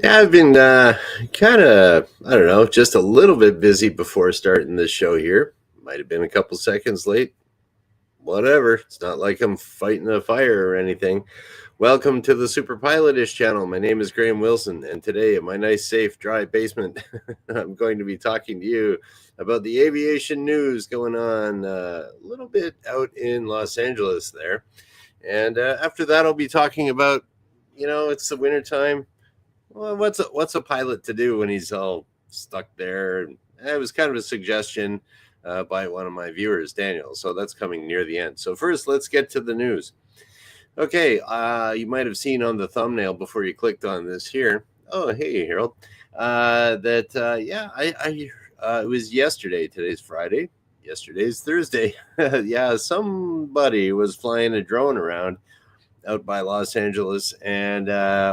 Yeah, I've been kind of, I don't know, just a little bit busy before starting this show here. Might have been a couple seconds late. Whatever. It's not like I'm fighting a fire or anything. Welcome to the Superpilotish channel. My name is Graham Wilson, and today in my nice, safe, dry basement, I'm going to be talking to you about the aviation news going on a little bit out in Los Angeles there. And after that, I'll be talking about, it's the wintertime. Well, what's a pilot to do when he's all stuck there? It was kind of a suggestion by one of my viewers, Daniel. So that's coming near the end. So first, let's get to the news. Okay, you might have seen on the thumbnail before you clicked on this here. Oh, hey, Harold. It was yesterday. Today's Friday. Yesterday's Thursday. Yeah, somebody was flying a drone around out by Los Angeles, and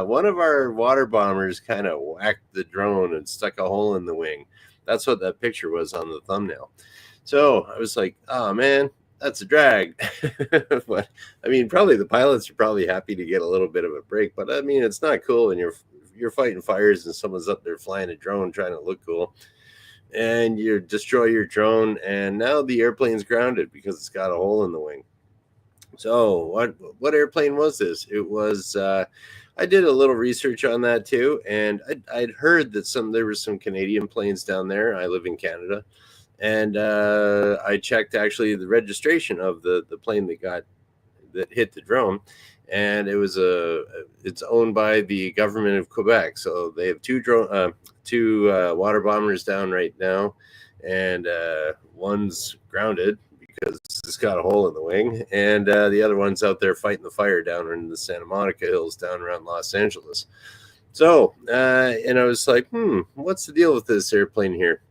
one of our water bombers kind of whacked the drone and stuck a hole in the wing. That's what that picture was on the thumbnail. So I was like, oh man, that's a drag. But I mean, probably the pilots are probably happy to get a little bit of a break, but I mean, it's not cool when you're fighting fires and someone's up there flying a drone trying to look cool, and you destroy your drone, and now the airplane's grounded because it's got a hole in the wing. So what airplane was this? It was I did a little research on that too, and I'd heard that there were some Canadian planes down there. I live in Canada, and I checked actually the registration of the plane that hit the drone, and it's owned by the government of Quebec. So they have two water bombers down right now, and one's grounded because it's got a hole in the wing, and the other one's out there fighting the fire down in the Santa Monica Hills down around Los Angeles. So, and I was like, what's the deal with this airplane here?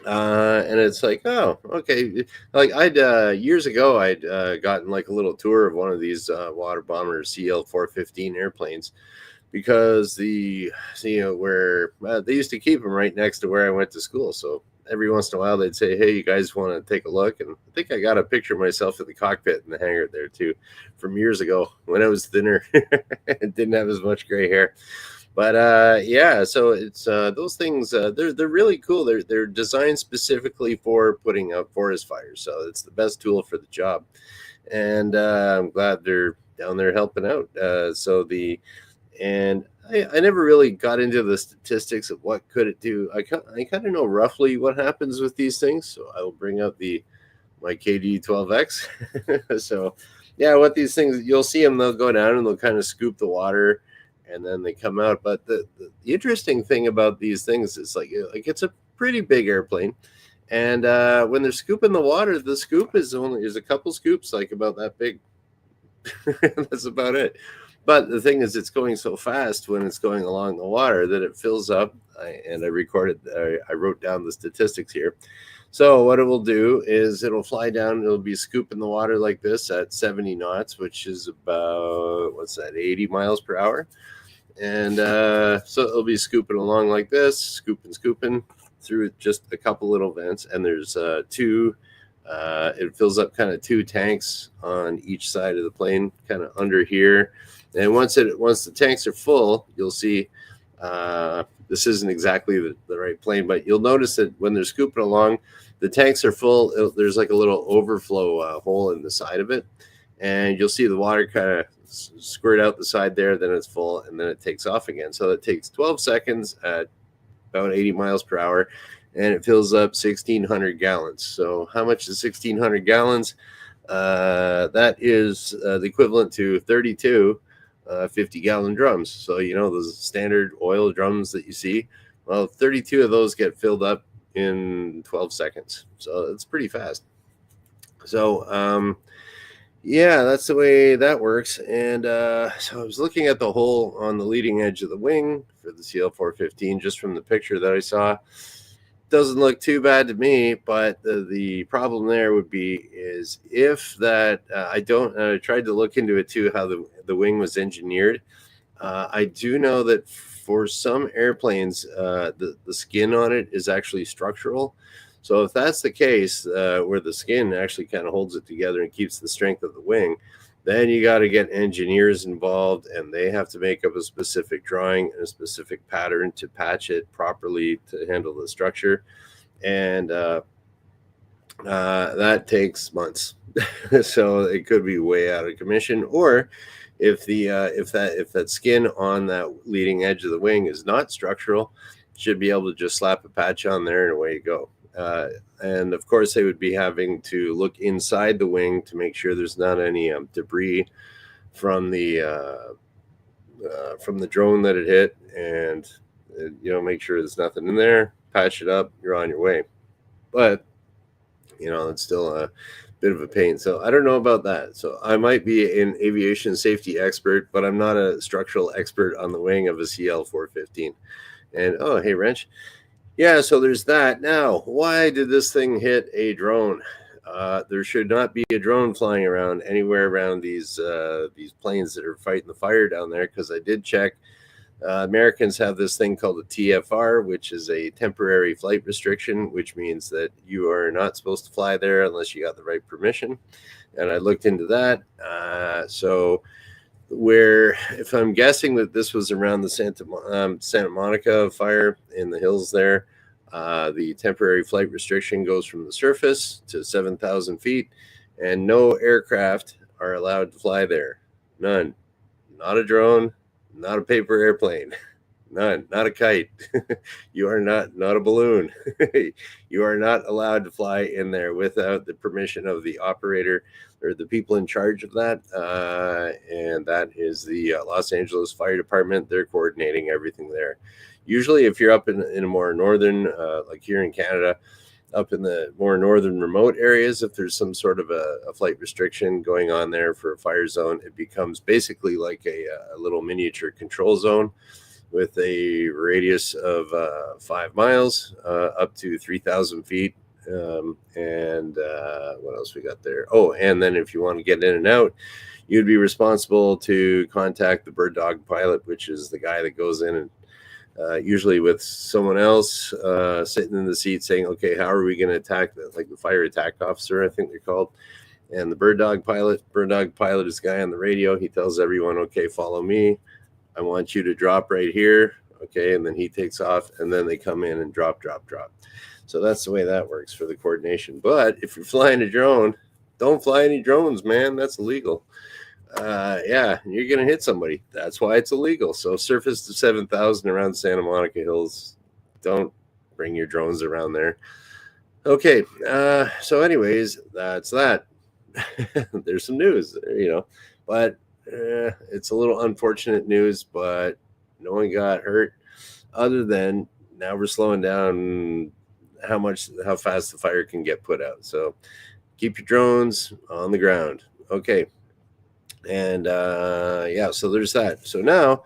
And it's like, oh, okay. Like years ago, I'd gotten like a little tour of one of these water bomber CL-415 airplanes, because where they used to keep them right next to where I went to school. So every once in a while they'd say, hey, you guys want to take a look? And I think I got a picture of myself in the cockpit in the hangar there too, from years ago when I was thinner and didn't have as much gray hair. But yeah, so it's those things. They're really cool. They're designed specifically for putting out forest fires. So it's the best tool for the job, and I'm glad they're down there helping out. And I never really got into the statistics of what could it do. I kind of know roughly what happens with these things, so I will bring up my KD-12X. So yeah, what these things, you'll see them, they'll go down and they'll kind of scoop the water, and then they come out. But the interesting thing about these things is like it's a pretty big airplane, and when they're scooping the water, the scoop is a couple scoops, like about that big. That's about it. But the thing is, it's going so fast when it's going along the water that it fills up. I wrote down the statistics here. So what it will do is it'll fly down. It'll be scooping the water like this at 70 knots, which is about, 80 miles per hour. And so it'll be scooping along like this, scooping through just a couple little vents. And there's two. It fills up kind of two tanks on each side of the plane, kind of under here. And once the tanks are full, you'll see this isn't exactly the right plane, but you'll notice that when they're scooping along, the tanks are full. There's like a little overflow hole in the side of it, and you'll see the water kind of squirt out the side there. Then it's full, and then it takes off again. So it takes 12 seconds at about 80 miles per hour, and it fills up 1,600 gallons. So how much is 1,600 gallons? That is the equivalent to 32 50-gallon drums. So, those standard oil drums that you see, well, 32 of those get filled up in 12 seconds. So it's pretty fast. So, yeah, that's the way that works. And so I was looking at the hole on the leading edge of the wing for the CL-415 just from the picture that I saw. Doesn't look too bad to me, but the problem there would be is if that I tried to look into it too, how the wing was engineered. I do know that for some airplanes, the skin on it is actually structural. So if that's the case, where the skin actually kind of holds it together and keeps the strength of the wing, Then you got to get engineers involved, and they have to make up a specific drawing and a specific pattern to patch it properly to handle the structure. And that takes months. So it could be way out of commission. Or if that skin on that leading edge of the wing is not structural, should be able to just slap a patch on there and away you go. And of course, they would be having to look inside the wing to make sure there's not any debris from the drone that it hit, and make sure there's nothing in there. Patch it up, you're on your way. But it's still a bit of a pain. So I don't know about that. So I might be an aviation safety expert, but I'm not a structural expert on the wing of a CL-415. And oh, hey, wrench. Yeah, so there's that. Now, why did this thing hit a drone? There should not be a drone flying around anywhere around these planes that are fighting the fire down there, because I did check. Americans have this thing called a TFR, which is a temporary flight restriction, which means that you are not supposed to fly there unless you got the right permission. And I looked into that. So if I'm guessing that this was around the Santa Monica fire in the hills there, the temporary flight restriction goes from the surface to 7,000 feet, and no aircraft are allowed to fly there. None. Not a drone, not a paper airplane, none, not a kite. You are not a balloon. You are not allowed to fly in there without the permission of the operator or the people in charge of that. And that is the Los Angeles Fire Department. They're coordinating everything there. Usually if you're up in a more northern, like here in Canada, up in the more northern remote areas, if there's some sort of a flight restriction going on there for a fire zone, it becomes basically like a little miniature control zone with a radius of 5 miles up to 3,000 feet. And what else we got there? Oh, and then if you want to get in and out, you'd be responsible to contact the bird dog pilot, which is the guy that goes in and usually with someone else sitting in the seat saying, okay, how are we going to attack that? Like the fire attack officer, I think they're called. And the bird dog pilot is the guy on the radio. He tells everyone, okay, follow me. I want you to drop right here. Okay. And then he takes off, and then they come in and drop. So that's the way that works for the coordination. But if you're flying a drone, don't fly any drones, man. That's illegal. Yeah, you're going to hit somebody. That's why it's illegal. So surface to 7,000 around Santa Monica Hills. Don't bring your drones around there. Okay. So anyways, that's that. There's some news, but it's a little unfortunate news, but no one got hurt other than now we're slowing down how fast the fire can get put out. So keep your drones on the ground. Okay. And so there's that. So now,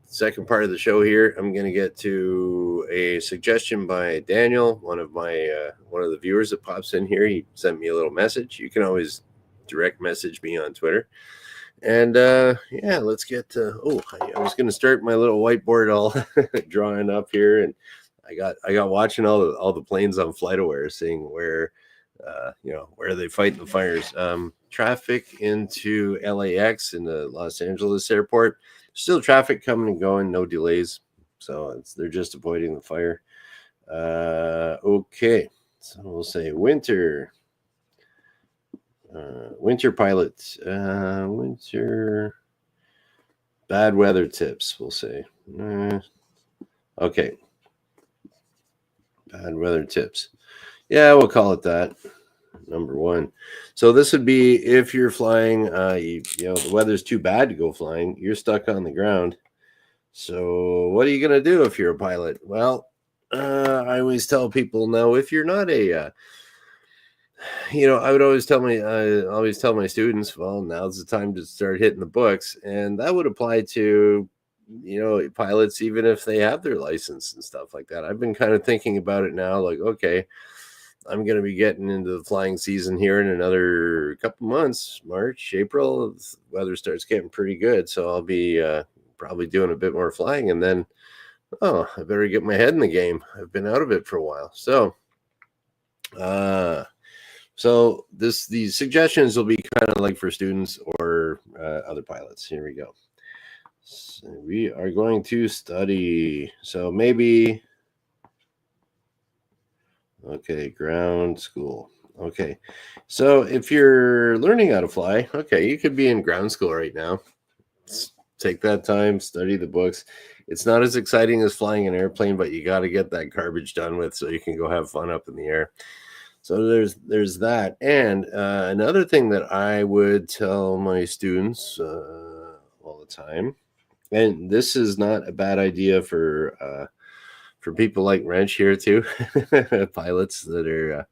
second part of the show here, I'm going to get to a suggestion by Daniel, one of the viewers that pops in here. He sent me a little message. You can always direct message me on Twitter. And let's get to. I was going to start my little whiteboard all drawing up here, and I got watching all the planes on FlightAware, seeing where are they fighting the fires. Traffic into LAX in the Los Angeles airport. Still traffic coming and going, no delays. So they're just avoiding the fire. Okay. So we'll say winter pilots. Winter bad weather tips, we'll say. Okay. Bad weather tips. Yeah, we'll call it that. Number one. So this would be if you're flying, the weather's too bad to go flying. You're stuck on the ground. So what are you going to do if you're a pilot? Well, I always tell people now, if you're not I would always tell my students, well, now's the time to start hitting the books. And that would apply to, pilots, even if they have their license and stuff like that. I've been kind of thinking about it now, like, okay, I'm going to be getting into the flying season here in another couple months, March, April. The weather starts getting pretty good. So I'll be probably doing a bit more flying. And then, I better get my head in the game. I've been out of it for a while. So, these suggestions will be kind of like for students or for other pilots. Here we go. So we are going to study. So maybe, okay, ground school. Okay, so if you're learning how to fly, okay, you could be in ground school right now. Take that time, study the books. It's not as exciting as flying an airplane, but you got to get that garbage done with so you can go have fun up in the air. So there's that. And another thing that I would tell my students all the time, and this is not a bad idea for people like Wrench here too, pilots that are.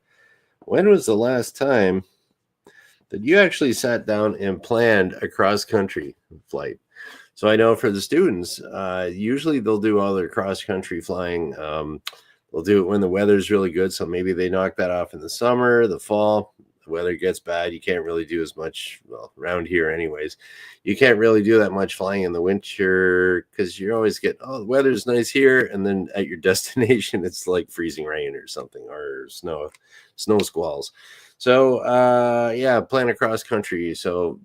When was the last time that you actually sat down and planned a cross country flight? So I know for the students, usually they'll do all their cross country flying. They'll do it when the weather's really good. So maybe they knock that off in the summer, the fall. The weather gets bad. You can't really do as much, well, around here anyways. You can't really do that much flying in the winter because you always get, oh, the weather's nice here. And then at your destination, it's like freezing rain or something, or snow squalls. So yeah, plan across country. So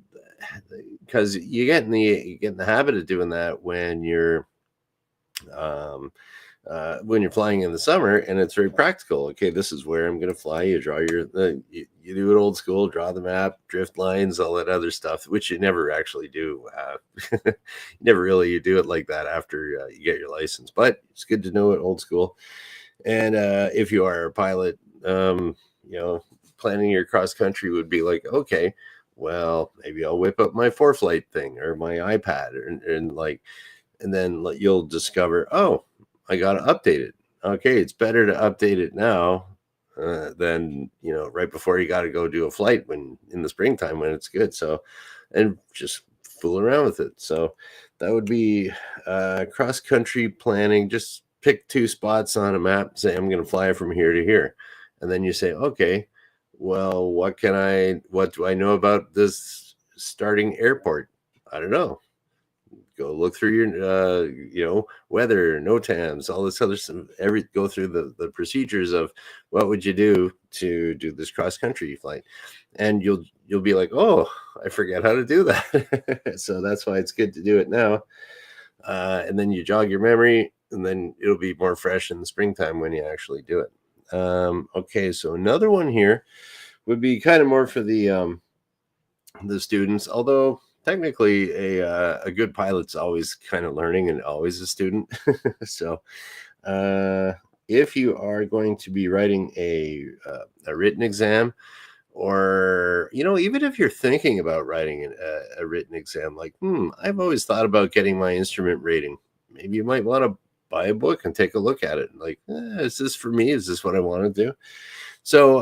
because you get in the habit of doing that when you're flying in the summer, and it's very practical. Okay, this is where I'm going to fly. You draw you do it old school, draw the map, drift lines, all that other stuff, which you never actually do. You do it like that after you get your license, but it's good to know it old school. And if you are a pilot, planning your cross country would be like, okay, well, maybe I'll whip up my ForeFlight thing or my iPad, and then you'll discover, oh, I got to update it. Okay, it's better to update it now than right before you got to go do a flight when in the springtime when it's good. So, and just fool around with it. So that would be cross country planning. Just pick 2 spots on a map. Say I'm going to fly from here to here, and then you say, okay, well, what do I know about this starting airport? I don't know. Go look through your, weather, NOTAMs, all this other stuff. Go through the procedures of what would you do to do this cross country flight, and you'll be like, oh, I forget how to do that. So that's why it's good to do it now. And then you jog your memory, and then it'll be more fresh in the springtime when you actually do it. Okay, so another one here would be kind of more for the students, although technically a good pilot's always kind of learning and always a student. So if you are going to be writing a written exam, or even if you're thinking about writing a written exam, like I've always thought about getting my instrument rating, maybe you might want to buy a book and take a look at it. Like, is this for me? Is this what I want to do? So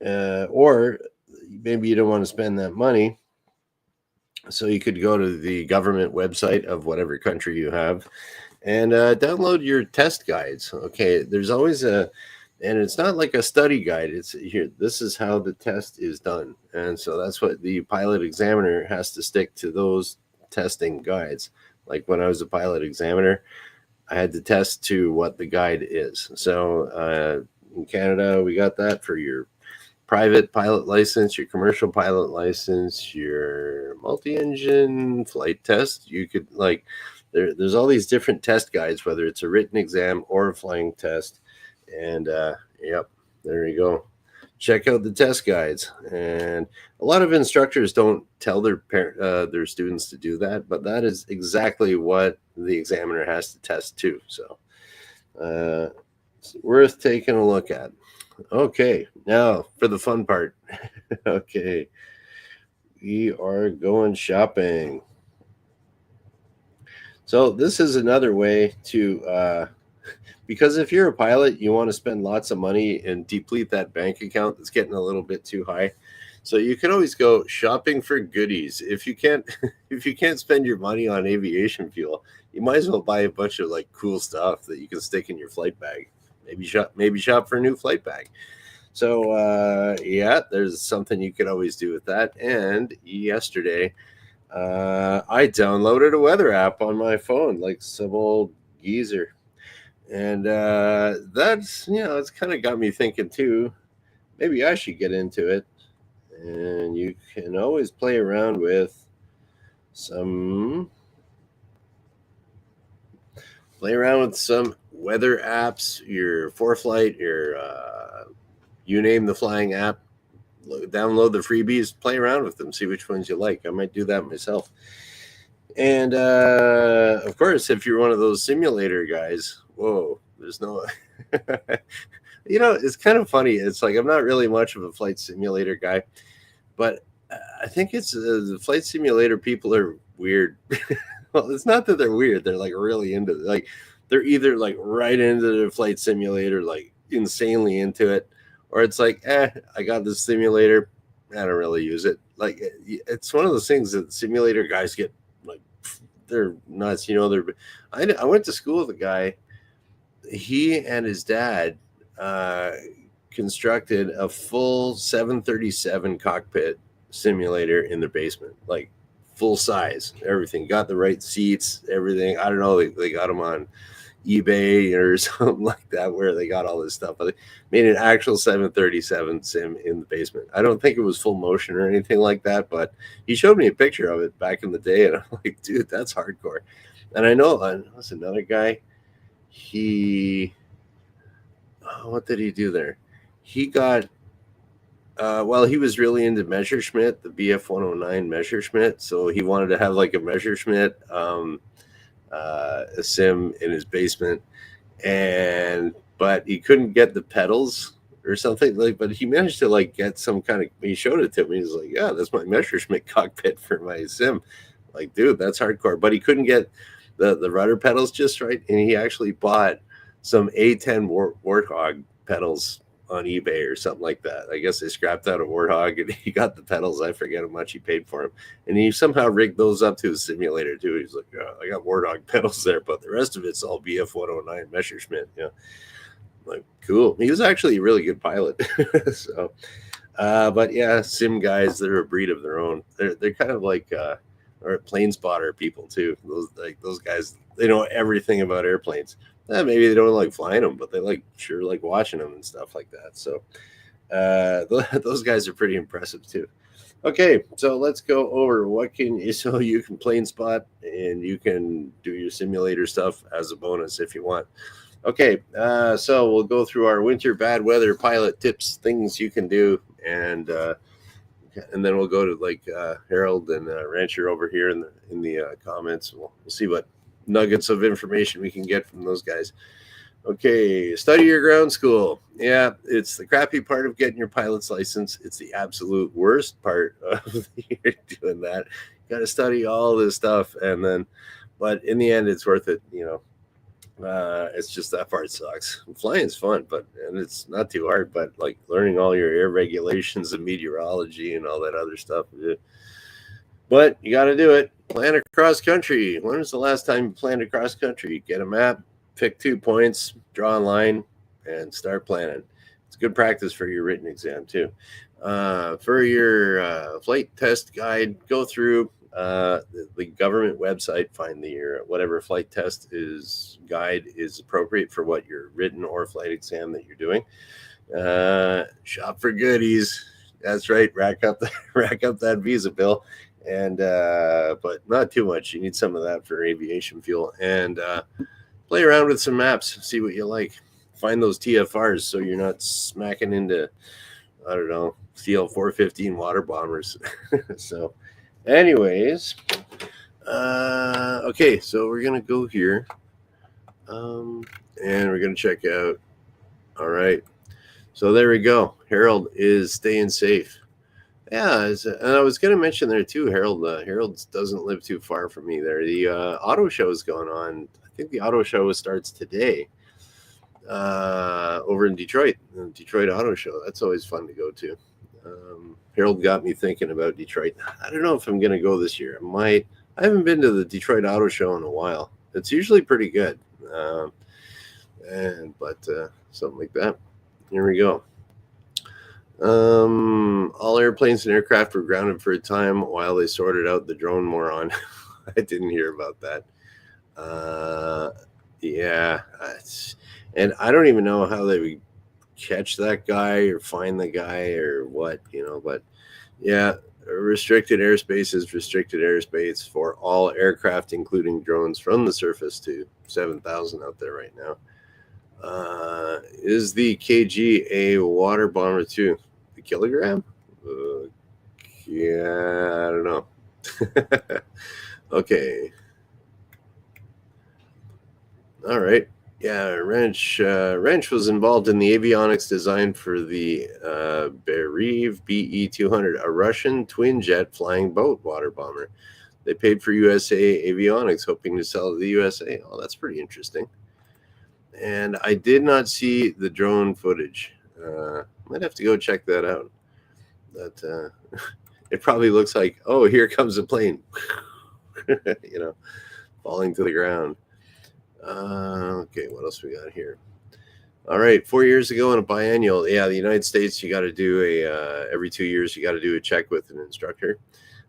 or maybe you don't want to spend that money. So you could go to the government website of whatever country you have and download your test guides. Okay, there's always and it's not like a study guide. It's here. This is how the test is done. And so that's what the pilot examiner has to stick to, those testing guides. Like when I was a pilot examiner, I had to test to what the guide is. So in Canada, we got that for your private pilot license, your commercial pilot license, your multi-engine flight test. You could there's all these different test guides, whether it's a written exam or a flying test. And yep, there you go. Check out the test guides. And a lot of instructors don't tell their students to do that, but that is exactly what the examiner has to test too. So it's worth taking a look at. Okay, now for the fun part. Okay, we are going shopping. So this is another way to, because if you're a pilot, you want to spend lots of money and deplete that bank account that's getting a little bit too high. So you can always go shopping for goodies. If you can't, if you can't spend your money on aviation fuel, you might as well buy a bunch of cool stuff that you can stick in your flight bag. Maybe shop for a new flight bag. So yeah, there's something you could always do with that. And yesterday, I downloaded a weather app on my phone, like some old geezer, and that's it's kind of got me thinking too. Maybe I should get into it And you can always play around with some weather apps, your ForeFlight, your you name the flying app. Download the freebies, play around with them, see which ones you like. I might do that myself. And of course, if you're one of those simulator guys, whoa, there's no. It's kind of funny. It's like I'm not really much of a flight simulator guy, but I think it's the flight simulator people are weird. Well, it's not that they're weird. They're like really into like they're either like right into the flight simulator, like insanely into it, or it's like, I got this simulator. I don't really use it. Like it's one of those things that simulator guys get like they're nuts. I went to school with a guy. He and his dad constructed a full 737 cockpit simulator in their basement, like full size, everything. Got the right seats, everything. I don't know. They got them on eBay or something like that, where they got all this stuff. But they made an actual 737 sim in the basement. I don't think it was full motion or anything like that, but he showed me a picture of it back in the day, and I'm like, dude, that's hardcore. And I know there's another guy. What did he do there? He got he was really into Messerschmitt, the BF 109 Messerschmitt. So he wanted to have like a Messerschmitt a sim in his basement, but he couldn't get the pedals or something. But he managed to like get some kind of. He showed it to me. He's like, "Yeah, that's my Messerschmitt cockpit for my sim." Like, dude, that's hardcore. But he couldn't get the rudder pedals just right, and he actually bought some A10 Warthog pedals on eBay or something like that. I guess they scrapped out a Warthog and he got the pedals. I forget how much he paid for them. And he somehow rigged those up to a simulator too. He's like, I got Warthog pedals there, but the rest of it's all BF 109 Messerschmitt. Like, cool. He was actually a really good pilot. So, but yeah, sim guys, they're a breed of their own. They're kind of like, or plane spotter people too. Those guys, they know everything about airplanes. Maybe they don't like flying them, but they like watching them and stuff like that. So those guys are pretty impressive too. Okay, so let's go over so you can plane spot and you can do your simulator stuff as a bonus if you want. Okay, so we'll go through our winter bad weather pilot tips, things you can do, and then we'll go to like Harold and Rancher over here in the comments. We'll see what nuggets of information we can get from those guys. Okay, study your ground school. Yeah, it's the crappy part of getting your pilot's license. It's the absolute worst part of doing that. You got to study all this stuff, but in the end, it's worth it. It's just that part sucks. Flying's fun, and it's not too hard. But like learning all your air regulations and meteorology and all that other stuff. But you got to do it. Plan across country. When was the last time you planned across country? Get a map, pick 2 points, draw a line, and start planning. It's good practice for your written exam too. For your flight test guide, go through the government website, find your whatever flight test guide is appropriate for what your written or flight exam that you're doing. Shop for goodies. That's right. Rack up that visa bill. And but not too much. You need some of that for aviation fuel, and play around with some maps, see what you like. Find those TFRs so you're not smacking into, I don't know, CL-415 water bombers. So anyways, okay, so we're gonna go here, and we're gonna check out. All right, so there we go. Harold is staying safe. Yeah, and I was going to mention there too, Harold. Harold doesn't live too far from me there. The auto show is going on. I think the auto show starts today over in Detroit, the Detroit Auto Show. That's always fun to go to. Harold got me thinking about Detroit. I don't know if I'm going to go this year. I might. I haven't been to the Detroit Auto Show in a while. It's usually pretty good. Something like that. Here we go. All airplanes and aircraft were grounded for a time while they sorted out the drone moron. I didn't hear about that. Yeah. And I don't even know how they would catch that guy or find the guy or what, but Yeah, restricted airspace is restricted airspace for all aircraft, including drones from the surface to 7,000 out there right now. Is the KG a water bomber too? The kilogram? Yeah, I don't know. Okay. All right. Yeah, Wrench was involved in the avionics design for the Berev BE-200, a Russian twin jet flying boat water bomber. They paid for USA avionics, hoping to sell to the USA. Oh, that's pretty interesting. And I did not see the drone footage. Might have to go check that out. That it probably looks like, oh, here comes a plane, falling to the ground. Okay, what else we got here? All right, 4 years ago in a biennial, yeah, the United States, you got to do every 2 years, you got to do a check with an instructor.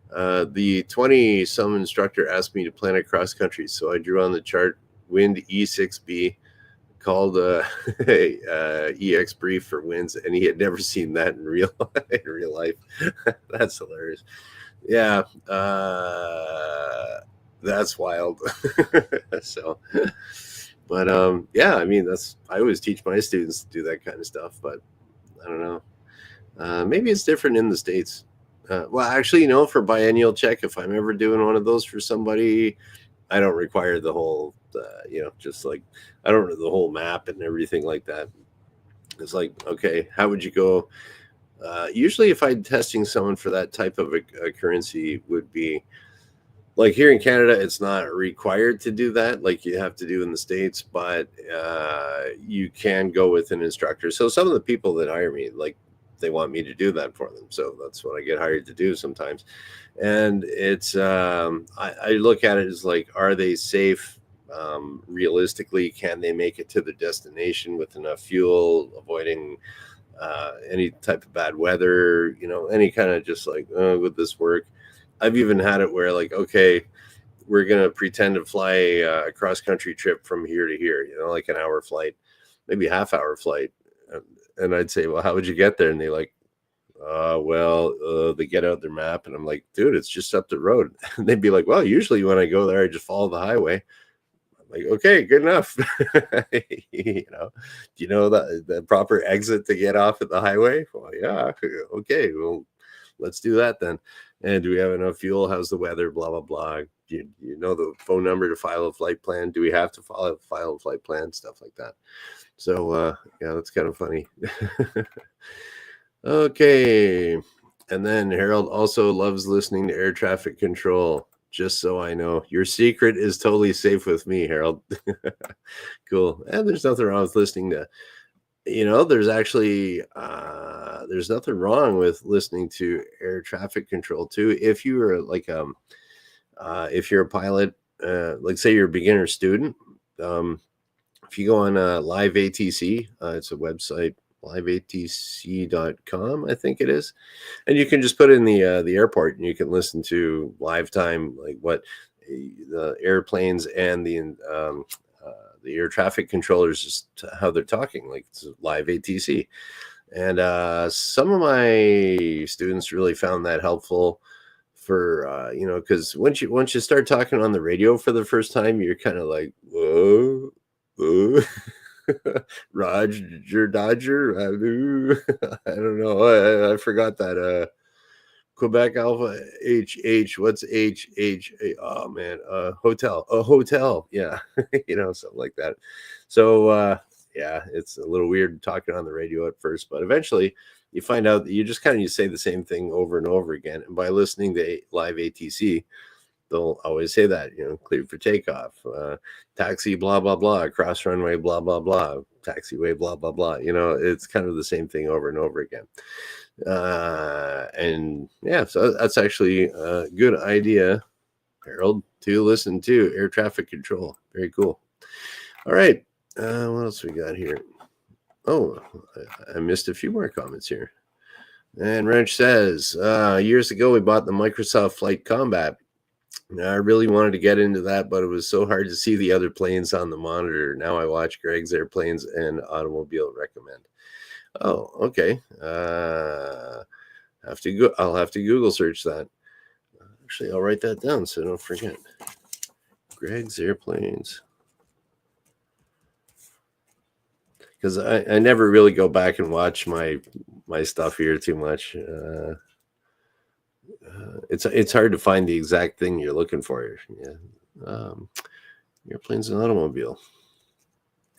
The 20-some instructor asked me to plan a cross country, so I drew on the chart wind E6B, called EX brief for winds, and he had never seen that in real life. That's hilarious. Yeah, that's wild. So, but yeah, I mean, I always teach my students to do that kind of stuff, but I don't know. Maybe it's different in the States. Well, actually, for biennial check, if I'm ever doing one of those for somebody, I don't require the whole, just like I don't know the whole map and everything like that. It's like, okay, how would you go? Usually, if I'm testing someone for that type of a currency, would be like here in Canada, it's not required to do that like you have to do in the States, but you can go with an instructor. So some of the people that hire me, like they want me to do that for them. So that's what I get hired to do sometimes. And it's, I look at it as like, are they safe? Realistically, can they make it to the destination with enough fuel, avoiding any type of bad weather, any kind of just like, would this work? I've even had it where like, okay, we're going to pretend to fly a cross country trip from here to here, like an hour flight, maybe half-hour flight. And I'd say, well, how would you get there? And they like, they get out their map, and I'm like, dude, it's just up the road. And they'd be like, well, usually when I go there, I just follow the highway. I'm like, okay, good enough. Do you know the proper exit to get off at the highway? Well, yeah. Okay, well, let's do that then. And do we have enough fuel? How's the weather? Blah, blah, blah. You know the phone number to file a flight plan? Do we have to file a flight plan? Stuff like that. So, yeah, that's kind of funny. Okay. And then Harold also loves listening to air traffic control. Just so I know, your secret is totally safe with me, Harold. Cool. And there's nothing wrong with listening to, there's actually, there's nothing wrong with listening to air traffic control too. If you are like, if you're a pilot, like say you're a beginner student, if you go on Live ATC, it's a website, liveatc.com, I think it is, and you can just put in the airport, and you can listen to live time, like what the airplanes and the air traffic controllers, just how they're talking, like it's Live ATC. And some of my students really found that helpful for because once you start talking on the radio for the first time, you're kind of like, whoa. Roger Dodger. I don't know. I forgot that. Quebec Alpha HH. What's HH? Oh man, hotel. A hotel. Yeah, something like that. So yeah, it's a little weird talking on the radio at first, but eventually you find out that you just kind of say the same thing over and over again. And by listening to Live ATC, they'll always say that, cleared for takeoff, taxi, blah, blah, blah, cross runway, blah, blah, blah, taxiway, blah, blah, blah. It's kind of the same thing over and over again. And yeah, so that's actually a good idea, Harold, to listen to air traffic control. Very cool. All right. What else we got here? Oh, I missed a few more comments here. And Wrench says, years ago, we bought the Microsoft Flight Combat. I really wanted to get into that, but it was so hard to see the other planes on the monitor. Now I watch Greg's Airplanes and Automobile Recommend. Oh, okay. I'll have to Google search that. Actually, I'll write that down so I don't forget. Greg's Airplanes. Because I never really go back and watch my stuff here too much. It's hard to find the exact thing you're looking for. Yeah, airplanes and automobile.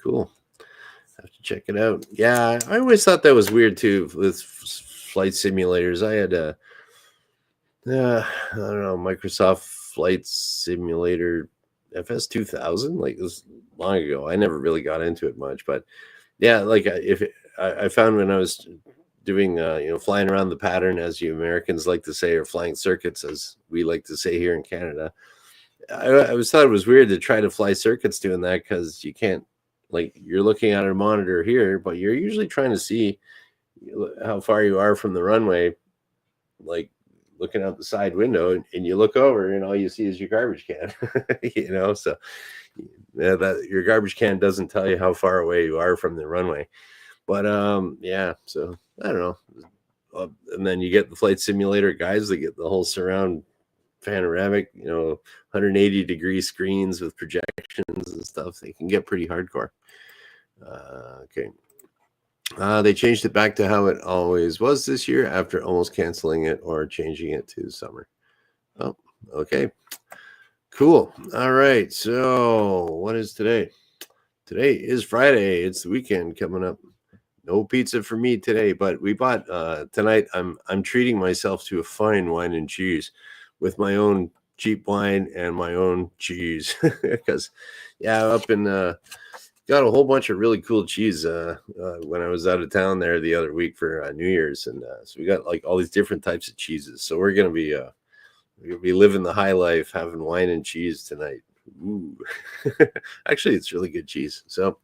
Cool. Have to check it out. Yeah, I always thought that was weird too with flight simulators. I had I don't know, Microsoft Flight Simulator FS2000. Like, it was long ago. I never really got into it much, but yeah, like I found when I was doing flying around the pattern, as you Americans like to say, or flying circuits as we like to say here in Canada, I always thought it was weird to try to fly circuits doing that, because you can't, like, you're looking at a monitor here, but you're usually trying to see how far you are from the runway, like looking out the side window, and you look over and all you see is your garbage can. So yeah, that your garbage can doesn't tell you how far away you are from the runway. But yeah, so I don't know. And then you get the flight simulator guys, they get the whole surround panoramic, 180-degree screens with projections and stuff. They can get pretty hardcore. Okay. They changed it back to how it always was this year after almost canceling it or changing it to summer. Oh, okay. Cool. All right. So what is today? Today is Friday. It's the weekend coming up. No pizza for me today, but we bought tonight. I'm treating myself to a fine wine and cheese with my own cheap wine and my own cheese, because up in got a whole bunch of really cool cheese when I was out of town there the other week for New Year's, and so we got like all these different types of cheeses. So we're gonna be living the high life, having wine and cheese tonight. Ooh. Actually, it's really good cheese. So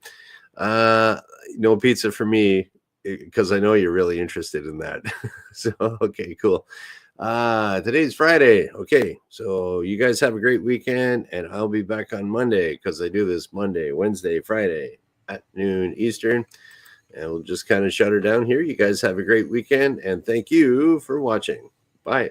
no pizza for me, because I know you're really interested in that. So okay, cool. Today's Friday. Okay, so you guys have a great weekend, and I'll be back on Monday, because I do this Monday, Wednesday, Friday at noon Eastern, and we'll just kind of shut her down here. You guys have a great weekend, and thank you for watching. Bye.